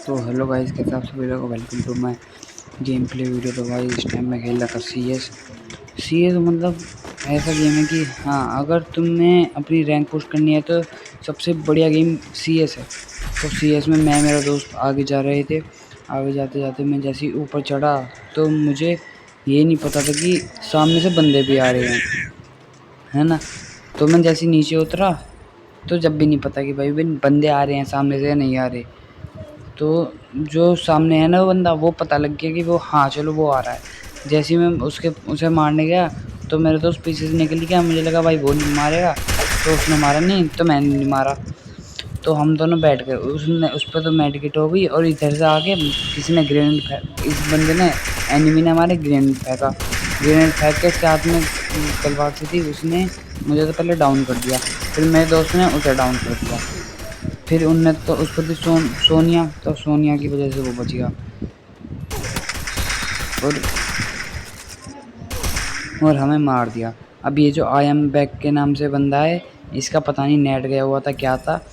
तो hello guys, कैसे आप सभी लोग, welcome to my game play video. तो भाई इस टाइम मैं खेल रहा था सी एस मतलब ऐसा गेम है कि हाँ, अगर तुम्हें अपनी रैंक पुश करनी है तो सबसे बढ़िया गेम सी एस है। तो सी एस में मैं मेरा दोस्त आगे जा रहे थे। आगे जाते जाते मैं जैसे ही ऊपर चढ़ा तो मुझे ये नहीं पता था कि सामने से बंदे भी आ रहे हैं, है ना। तो मैं जैसे ही नीचे उतरा तो जब भी नहीं पता कि भाई बंदे आ रहे हैं सामने से या नहीं आ रहे। तो जो सामने है ना वो बंदा, वो पता लग गया कि वो, हाँ चलो वो आ रहा है। जैसे ही मैं उसे मारने गया तो मेरे दोस्त पीछे से निकल गया। मुझे लगा भाई वो नहीं मारेगा, तो उसने मारा नहीं तो मैंने नहीं मारा। तो हम दोनों बैठ गए, उसने उस पर तो मेडिकेट हो गई। और इधर से आके किसी ने इस बंदे ने, एनिमी ने हमारे ग्रेनेड फेंका। ग्रेनेड फेंक के साथ में तलवार से थी, उसने मुझे तो पहले डाउन कर दिया, फिर मेरे दोस्त ने उसे डाउन कर दिया। फिर उनने तो उस पर थी सोनिया, तो सोनिया की वजह से वो बच गया। और हमें मार दिया। अब ये जो आई एम बैक के नाम से बंदा है, इसका पता नहीं नेट गया हुआ था क्या था,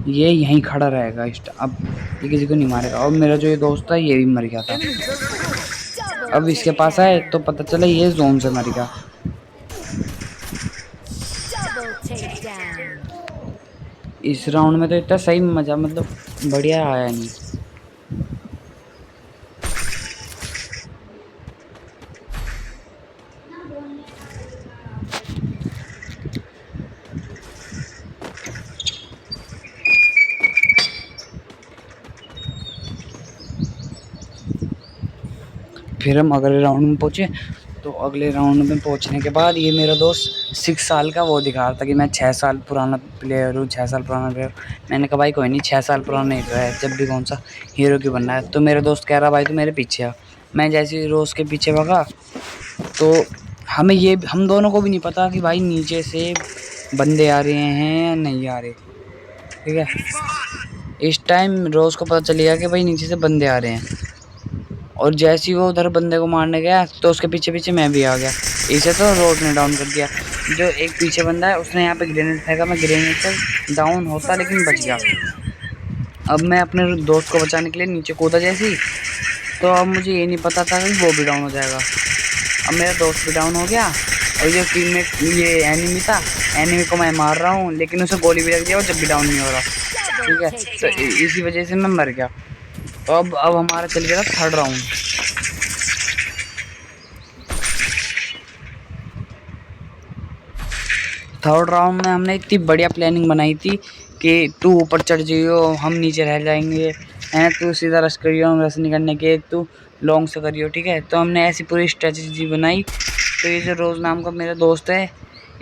ये यहीं खड़ा रहेगा अब ये किसी को नहीं मारेगा। और मेरा जो ये दोस्त था ये भी मर गया था। अब इसके पास आए तो पता चला ये जोन से मर गया। इस राउंड में तो इतना सही मजा, मतलब बढ़िया आया नहीं। फिर हम अगले राउंड में पहुंचे। तो अगले राउंड में पहुंचने के बाद ये मेरा दोस्त 6 साल का वो दिखा रहा था कि मैं 6 साल पुराना प्लेयर हूँ, 6 साल पुराना प्लेयर। मैंने कहा भाई कोई नहीं, 6 साल पुराना ही तो है, जब भी कौन सा हीरो क्यों बनना है। तो मेरा दोस्त कह रहा भाई तू मेरे पीछे आ। मैं जैसे ही रोज़ के पीछे भागा तो हम दोनों को भी नहीं पता कि भाई नीचे से बंदे आ रहे हैं या नहीं आ रहे। ठीक है, इस टाइम रोज़ को पता चलेगा कि भाई नीचे से बंदे आ रहे हैं। और जैसे ही वो उधर बंदे को मारने गया तो उसके पीछे पीछे मैं भी आ गया। इसे तो रोड ने डाउन कर दिया। जो एक पीछे बंदा है उसने यहाँ पे ग्रेनेड फेंका, मैं ग्रेनेड से डाउन होता लेकिन बच गया। अब मैं अपने दोस्त को बचाने के लिए नीचे कूदा जैसे ही, तो अब मुझे ये नहीं पता था कि वो भी डाउन हो जाएगा। अब मेरा दोस्त भी डाउन हो गया और जो टीममेट ये एनिमी था, एनिमी को मैं मार रहा हूँ लेकिन उसे गोली भी लग दिया और जब भी डाउन नहीं हो रहा। ठीक है, तो इसी वजह से मैं मर गया। तो अब हमारा चल गया था थर्ड राउंड। थर्ड राउंड में हमने इतनी बढ़िया प्लानिंग बनाई थी कि तू ऊपर चढ़ जाइयो, हम नीचे रह जाएंगे, हैं तू सीधा रश करियो, हम रश नहीं करने के, तू लॉन्ग से करियो। ठीक है, तो हमने ऐसी पूरी स्ट्रेटजी बनाई। तो ये जो रोज़ नाम का मेरा दोस्त है,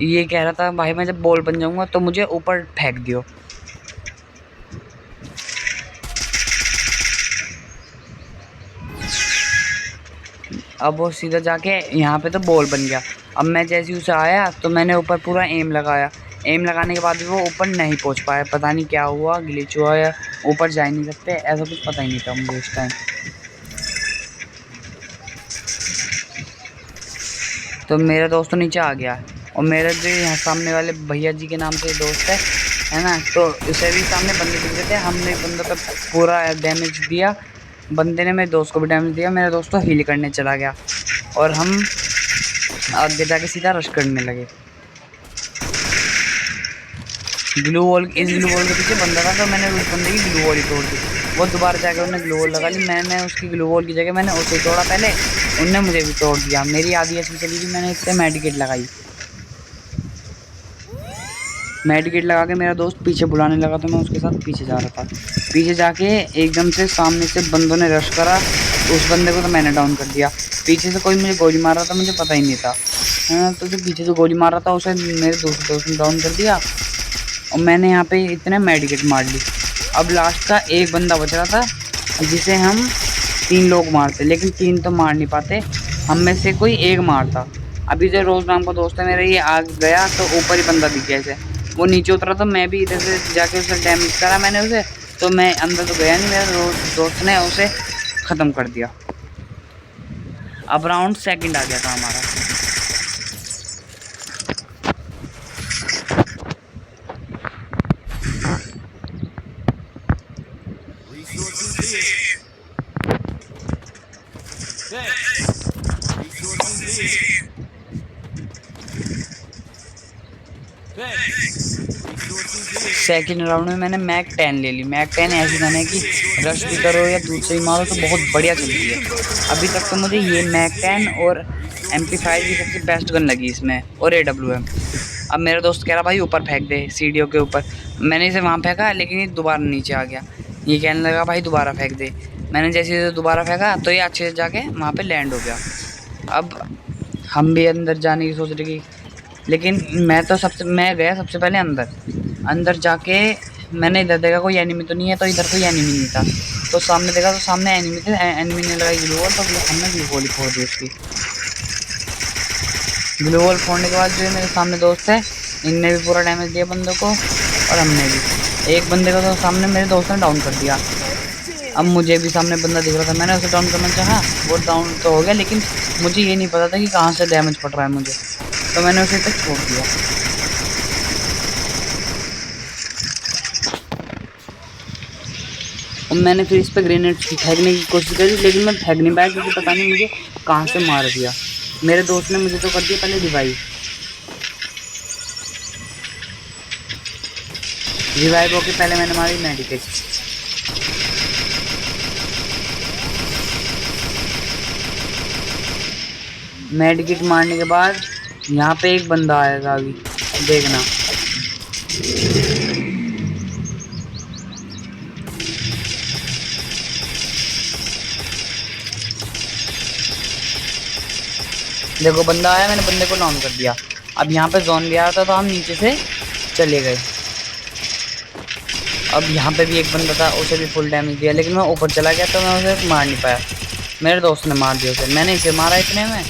ये कह रहा था भाई मैं जब बॉल बन जाऊंगा तो मुझे ऊपर फेंक दियो। अब वो सीधा जाके यहाँ पे तो बॉल बन गया। अब मैं जैसे ही उसे आया तो मैंने ऊपर पूरा एम लगाया। एम लगाने के बाद भी वो ऊपर नहीं पहुँच पाया, पता नहीं क्या हुआ, ग्लिच हुआ या ऊपर जा ही नहीं सकते, ऐसा कुछ पता ही नहीं था मुझे उस टाइम। तो मेरा दोस्त तो नीचे आ गया और मेरा जो यहाँ सामने वाले भैया जी के नाम से दोस्त है ना, तो उसे भी सामने बंदे दिख रहे थे। हमने बंदों पे पूरा डैमेज दिया, बंदे ने मेरे दोस्त को भी डैमेज दिया। मेरा दोस्त तो हील करने चला गया और हम आगे जाके सीधा रश करने लगे। ग्लू वॉल, इस ग्लू वॉल के पीछे बंदा था तो मैंने उस बंदे की ग्लू वॉल ही तोड़ दी। वो दोबारा जाकर उन्होंने ग्लू वॉल लगा ली, मैंने उसकी ग्लू वॉल की जगह मैंने उसे तोड़ा पहले, उनने मुझे भी तोड़ दिया। मेरी आधी एचपी चली गई, मैंने इससे मेडिकेट लगाई। मेडिकेट लगा के मेरा दोस्त पीछे बुलाने लगा तो मैं उसके साथ पीछे जा रहा था। पीछे जाके एकदम से सामने से बंदों ने रश करा, तो उस बंदे को तो मैंने डाउन कर दिया। पीछे से कोई मुझे गोली मार रहा था, मुझे पता ही नहीं था। हाँ, तो जो पीछे से गोली मार रहा था उसे मेरे दूसरे दोस्त ने डाउन कर दिया और मैंने यहाँ पे इतने मेडिकेट मार ली। अब लास्ट का एक बंदा बच रहा था जिसे हम 3 लोग मारते, लेकिन 3 तो मार नहीं पाते, हम में से कोई एक मारता। अभी जो रोज़ नाम का दोस्त है मेरा, ये आग गया तो ऊपर ही बंदा दिख गया इसे, वो नीचे उतरा तो मैं भी इधर से जाके उसे डैमेज करा मैंने उसे, तो मैं अंदर तो गया नहीं, मेरा दोस्त ने उसे ख़त्म कर दिया। अब राउंड सेकंड आ गया था हमारा। सेकंड राउंड में मैंने मैक 10 ले ली। मैक 10 ऐसी गन है कि रश भी करो या दूर से ही मारो तो बहुत बढ़िया चलती है। अभी तक तो मुझे ये मैक 10 और MP5 की सबसे बेस्ट गन लगी इसमें, और AWM। अब मेरा दोस्त कह रहा भाई ऊपर फेंक दे सीढ़ियों के ऊपर। मैंने इसे वहाँ फेंका लेकिन ये दोबारा नीचे आ गया। ये कहने लगा भाई दोबारा फेंक दे। मैंने जैसे इसे दोबारा फेंका तो ये अच्छे से जाके वहाँ पे लैंड हो गया। अब हम भी अंदर जाने की सोच रहे कि, लेकिन मैं गया सबसे पहले अंदर जाके मैंने इधर देखा कोई एनिमी तो नहीं है, तो इधर कोई एनिमी नहीं था। तो सामने देखा तो सामने एनिमी थे। एनिमी ने लगाई ग्लू वॉल, तो हमने ग्लू वॉल फोड़ दी उसकी। ग्लू वॉल फोड़ने के बाद जो मेरे सामने दोस्त है, इनने भी पूरा डैमेज दिया बंदों को, और हमने भी। एक बंदे को तो सामने मेरे दोस्त ने डाउन कर दिया। अब मुझे भी सामने बंदा दिख रहा था, मैंने उसे डाउन करना चाहा, वो डाउन तो हो गया, लेकिन मुझे ये नहीं पता था कि कहाँ से डैमेज पड़ रहा है मुझे, तो मैंने उसे तक छोड़ दिया। और मैंने फिर इस पर ग्रेनेड फेंकने की कोशिश करी, लेकिन मैं फेंक नहीं पाया क्योंकि पता नहीं मुझे कहाँ से मार दिया। मेरे दोस्त ने मुझे तो कर दिया पहले रिवाइव होके पहले मैंने मारी मेडिकेट। मेडिकेट मारने के बाद यहाँ पे एक बंदा आएगा, अभी देखना। देखो बंदा आया, मैंने बंदे को डाउन कर दिया। अब यहाँ पे जोन भी आ रहा था तो हम नीचे से चले गए। अब यहाँ पे भी एक बंदा था, उसे भी फुल डैमेज दिया, लेकिन मैं ऊपर चला गया तो मैं उसे मार नहीं पाया। मेरे दोस्त ने मार दिया उसे, मैंने इसे मारा इतने में।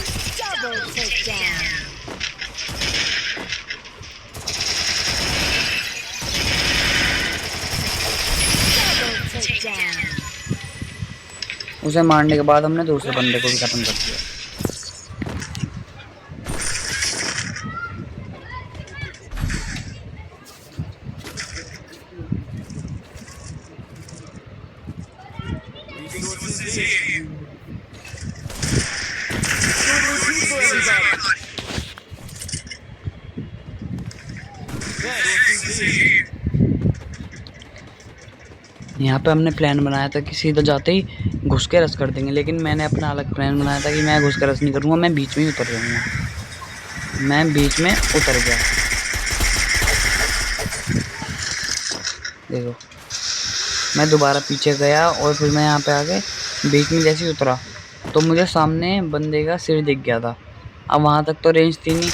उसे मारने के बाद हमने दूसरे बंदे को भी खत्म कर दिया। यहाँ पे हमने प्लान बनाया था कि सीधा जाते ही घुस के रस कर देंगे, लेकिन मैंने अपना अलग प्लान बनाया था कि मैं घुस के रस नहीं करूँगा, मैं बीच में ही उतर जाऊँगा। मैं बीच में उतर गया, देखो। मैं दोबारा पीछे गया और फिर मैं यहाँ पे आके बीच में जैसे ही उतरा तो मुझे सामने बंदे का सिर दिख गया था। अब वहाँ तक तो रेंज थी नहीं,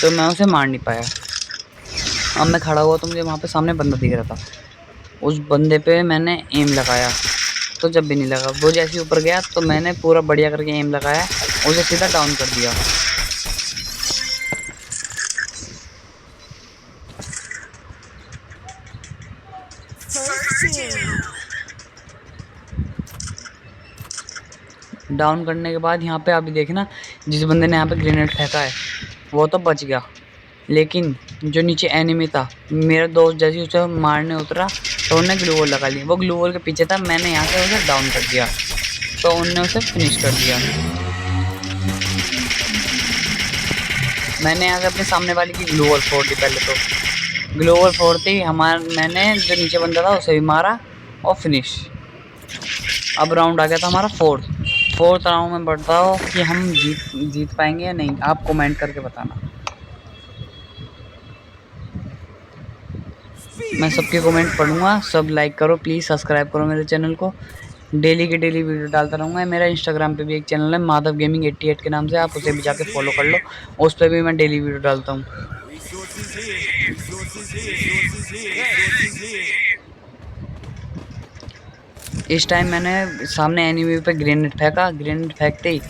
तो मैं उसे मार नहीं पाया। अब मैं खड़ा हुआ तो मुझे वहाँ पे सामने बंदा दिख रहा था। उस बंदे पे मैंने एम लगाया तो जब भी नहीं लगा। वो जैसे ऊपर गया तो मैंने पूरा बढ़िया करके एम लगाया, उसे सीधा डाउन कर दिया। डाउन करने के बाद यहाँ पे अभी देखना, जिस बंदे ने यहाँ पे ग्रेनेड फेंका है वो तो बच गया, लेकिन जो नीचे एनिमी था, मेरा दोस्त जैसे उसे मारने उतरा तो उन्होंने ग्लू वॉल लगा ली। वो ग्लू वॉल के पीछे था, मैंने यहाँ से उसे डाउन कर दिया तो उनने उसे फिनिश कर दिया। मैंने यहाँ से अपने सामने वाली की ग्लू वॉल फोड़ दी। पहले तो ग्लू वॉल फोड़ते ही मैंने जो नीचे बंदा था उसे भी मारा और फिनिश। अब राउंड आ गया था हमारा फोर्थ राउंड में बढ़ता हो कि हम जीत पाएंगे या नहीं, आप कमेंट करके बताना। मैं सबके कमेंट पढ़ूंगा, सब लाइक करो प्लीज़, सब्सक्राइब करो मेरे चैनल को। डेली की डेली वीडियो डालता रहूँगा। मेरा इंस्टाग्राम पे भी एक चैनल है माधव गेमिंग 88 के नाम से, आप उसे भी जाके फॉलो कर लो, उस पर भी मैं डेली वीडियो डालता हूँ। इस टाइम मैंने सामने एनिमी पे ग्रेनेड फेंका, ग्रेनेड फेंकते ही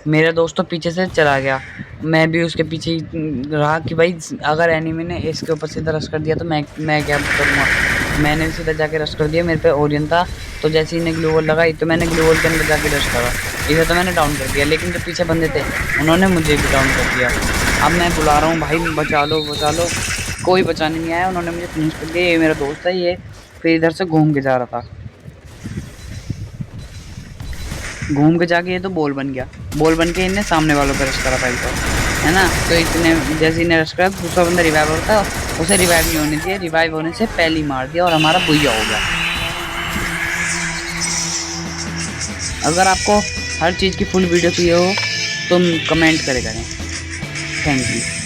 मेरा दोस्त तो पीछे से चला गया, मैं भी उसके पीछे रहा कि भाई अगर एनिमी ने इसके ऊपर सीधा रश कर दिया तो मैं क्या करूँगा। मैंने सीधा जाके रश कर दिया, मेरे पे ओरियन था, तो जैसे ही ग्लू वॉल लगाई तो मैंने ग्लू वॉल के अंदर जाके रश करा, इसे तो मैंने डाउन कर दिया, लेकिन जो पीछे बंदे थे उन्होंने मुझे भी डाउन कर दिया। अब मैं बुला रहा हूँ भाई बचा लो, कोई बचाने नहीं आया, उन्होंने मुझे फिनिश कर दिया। ये मेरा दोस्त है, ये फिर इधर से घूम के जा रहा था। घूम के जाके ये तो बॉल बन गया, बॉल बन के इन्हें सामने वालों पे रश करा पहले तो, है ना। तो इतने जैसे इन्हें रश करा दूसरा बंदा रिवाइव होता, उसे रिवाइव नहीं होने दिया, रिवाइव होने से पहले ही मार दिया और हमारा बुया हो गया। अगर आपको हर चीज़ की फुल वीडियो चाहिए हो तो कमेंट करें। Thank you.